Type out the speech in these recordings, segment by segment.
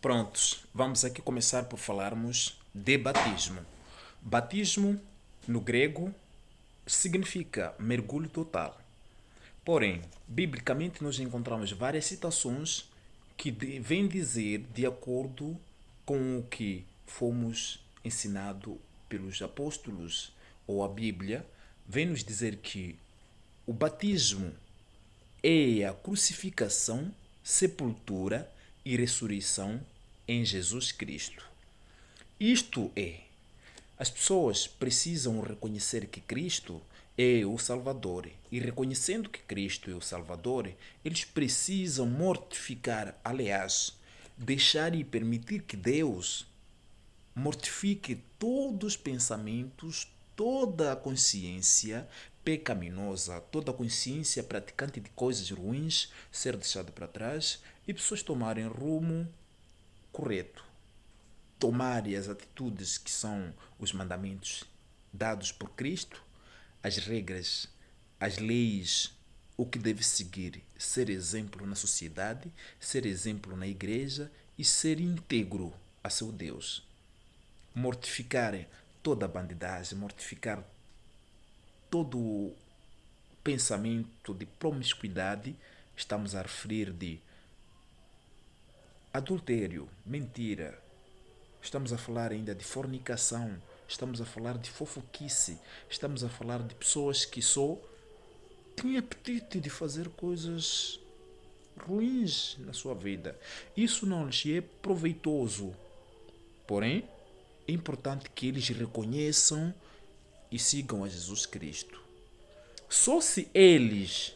Prontos, vamos aqui começar por falarmos de batismo. Batismo, no grego, significa mergulho total. Porém, biblicamente nós encontramos várias citações que vêm dizer de acordo com o que fomos ensinados pelos apóstolos ou a Bíblia, vem nos dizer que o batismo é a crucificação, sepultura e ressurreição em Jesus Cristo. Isto é, as pessoas precisam reconhecer que Cristo é o Salvador. E reconhecendo que Cristo é o Salvador, eles precisam mortificar, aliás, deixar e permitir que Deus mortifique todos os pensamentos, toda a consciência pecaminosa, toda a consciência praticante de coisas ruins ser deixada para trás e pessoas tomarem rumo correto, tomarem as atitudes que são os mandamentos dados por Cristo, as regras, as leis, o que deve seguir, ser exemplo na sociedade, ser exemplo na igreja e ser íntegro a seu Deus. Mortificar toda a bandidagem, mortificar todo o pensamento de promiscuidade, estamos a referir de adultério, mentira, estamos a falar ainda de fornicação, estamos a falar de fofoquice, estamos a falar de pessoas que só têm apetite de fazer coisas ruins na sua vida. Isso não lhes é proveitoso. Porém, é importante que eles reconheçam e sigam a Jesus Cristo. Só se eles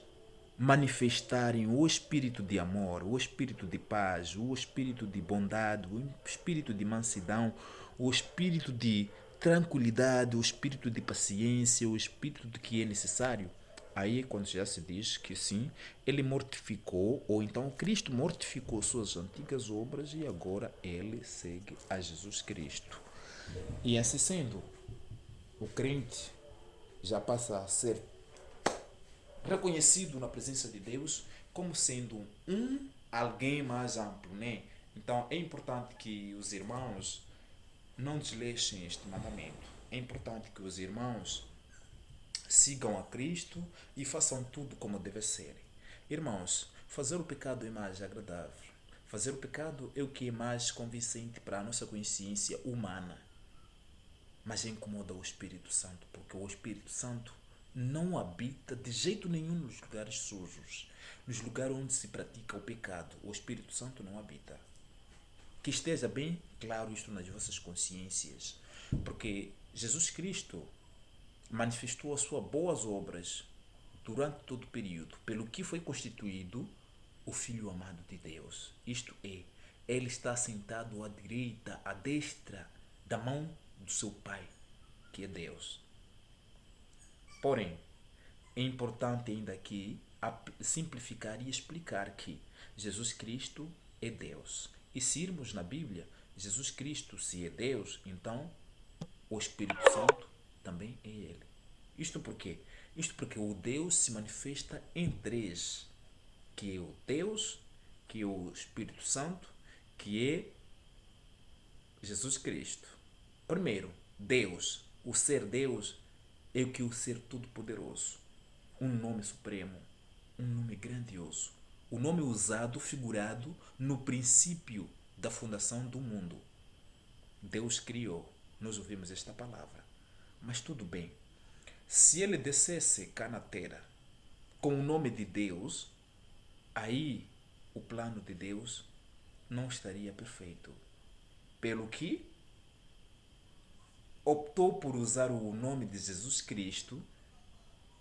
manifestarem o espírito de amor, o espírito de paz, o espírito de bondade, o espírito de mansidão, o espírito de tranquilidade, o espírito de paciência, o espírito de que é necessário, aí é quando já se diz que sim, ele mortificou, ou então Cristo mortificou suas antigas obras e agora ele segue a Jesus Cristo. E assim sendo, o crente já passa a ser reconhecido na presença de Deus como sendo um alguém mais amplo, né? Então é importante que os irmãos não desleixem este mandamento. É importante que os irmãos sigam a Cristo e façam tudo como deve ser. Irmãos, fazer o pecado é mais agradável. Fazer o pecado é o que é mais convincente para a nossa consciência humana. Mas incomoda o Espírito Santo, porque o Espírito Santo não habita de jeito nenhum nos lugares sujos, nos lugares onde se pratica o pecado. O Espírito Santo não habita. Que esteja bem claro isto nas vossas consciências, porque Jesus Cristo manifestou as suas boas obras durante todo o período, pelo que foi constituído o Filho amado de Deus. Isto é, ele está sentado à direita, à destra da mão do seu Pai, que é Deus. Porém, é importante ainda aqui simplificar e explicar que Jesus Cristo é Deus. E se irmos na Bíblia, Jesus Cristo, se é Deus, então o Espírito Santo também é Ele. Isto por quê? Isto porque o Deus se manifesta em três, que é o Deus, que é o Espírito Santo, que é Jesus Cristo. Primeiro, Deus, o ser Deus, é o que é o ser todo-poderoso. Um nome supremo, um nome grandioso. O nome usado, figurado no princípio da fundação do mundo. Deus criou. Nós ouvimos esta palavra. Mas tudo bem. Se ele descesse cá na terra com o nome de Deus, aí o plano de Deus não estaria perfeito. Pelo que optou por usar o nome de Jesus Cristo,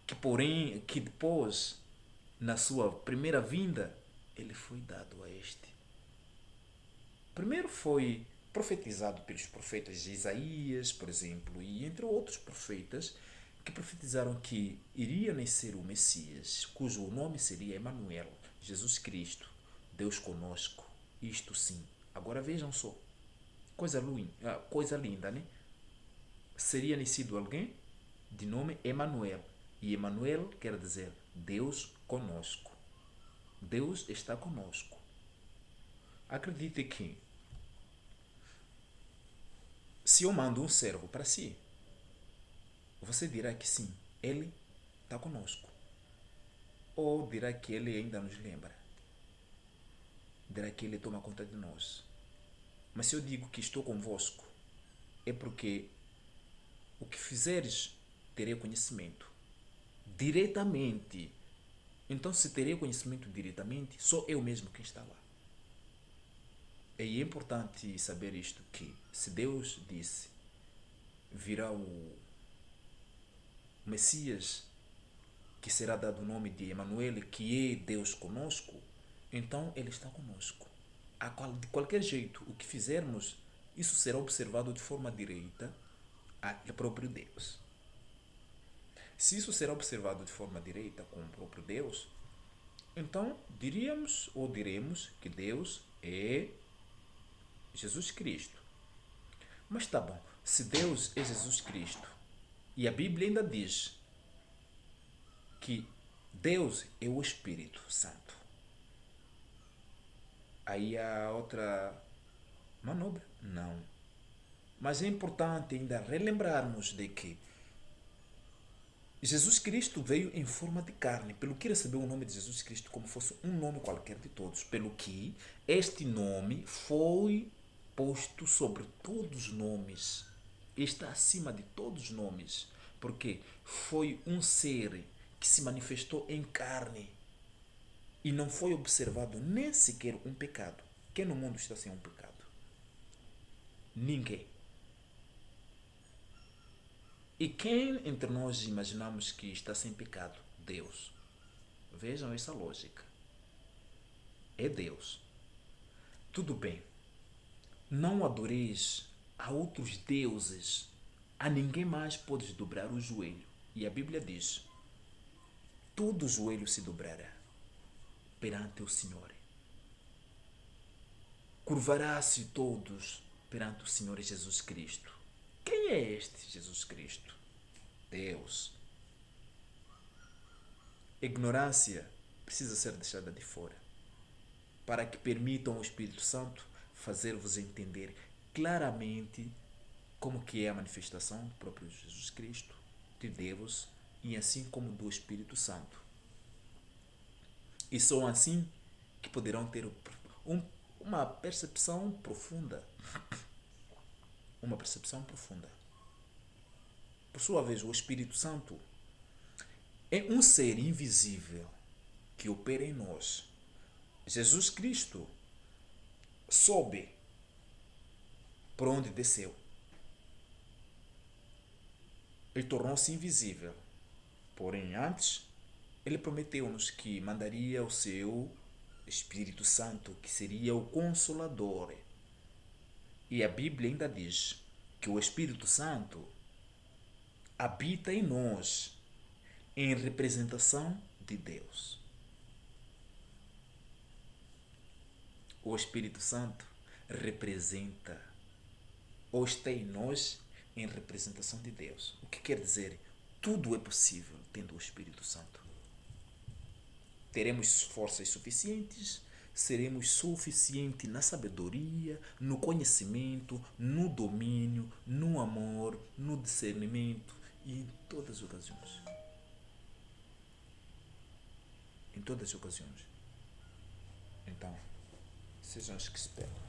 que porém, que depois, na sua primeira vinda, ele foi dado a este. Primeiro foi profetizado pelos profetas Isaías, por exemplo, e entre outros profetas que profetizaram que iria nascer o Messias, cujo nome seria Emanuel, Jesus Cristo, Deus conosco. Isto sim. Agora vejam só, coisa linda, né? Seria nascido alguém de nome Emanuel. E Emanuel quer dizer Deus conosco. Deus está conosco. Acredite que Se eu mando um servo para si, você dirá que sim, ele está conosco. Ou dirá que ele ainda nos lembra. Dirá que ele toma conta de nós. Mas se eu digo que estou convosco, é porque o que fizeres terei conhecimento diretamente. Então, se terei conhecimento diretamente, sou eu mesmo quem está lá. E é importante saber isto, que se Deus disse, virá o Messias, que será dado o nome de Emanuele, que é Deus conosco, então Ele está conosco. De qualquer jeito, o que fizermos, isso será observado de forma direita ao próprio Deus. Se isso será observado de forma direita com o próprio Deus, então diríamos ou diremos que Deus é Jesus Cristo. Mas tá bom, se Deus é Jesus Cristo e a Bíblia ainda diz que Deus é o Espírito Santo, aí há outra manobra? Não. Mas é importante ainda relembrarmos de que Jesus Cristo veio em forma de carne, pelo que recebeu o nome de Jesus Cristo como fosse um nome qualquer de todos, pelo que este nome foi posto sobre todos os nomes, está acima de todos os nomes, porque foi um ser que se manifestou em carne e não foi observado nem sequer um pecado. Quem no mundo está sem um pecado? Ninguém. E quem entre nós imaginamos que está sem pecado? Deus. Vejam essa lógica. É Deus. Tudo bem. Não adoreis a outros deuses. A ninguém mais podes dobrar o joelho. E a Bíblia diz: todo joelho se dobrará perante o Senhor. Curvará-se todos perante o Senhor Jesus Cristo. Quem é este Jesus Cristo? Deus. Ignorância precisa ser deixada de fora, para que permitam ao Espírito Santo fazer-vos entender claramente como que é a manifestação do próprio Jesus Cristo, de Deus, e assim como do Espírito Santo. E só assim que poderão ter uma percepção profunda. Uma percepção profunda. Por sua vez, o Espírito Santo é um ser invisível que opera em nós. Jesus Cristo soube por onde desceu. Ele tornou-se invisível. Porém, antes, ele prometeu-nos que mandaria o seu Espírito Santo, que seria o Consolador. E a Bíblia ainda diz que o Espírito Santo habita em nós, em representação de Deus. O Espírito Santo representa ou está em nós em representação de Deus. O que quer dizer? Tudo é possível tendo o Espírito Santo. Teremos forças suficientes, seremos suficientes na sabedoria, no conhecimento, no domínio, no amor, no discernimento e em todas as ocasiões. Em todas as ocasiões. Então, sejam os que esperam.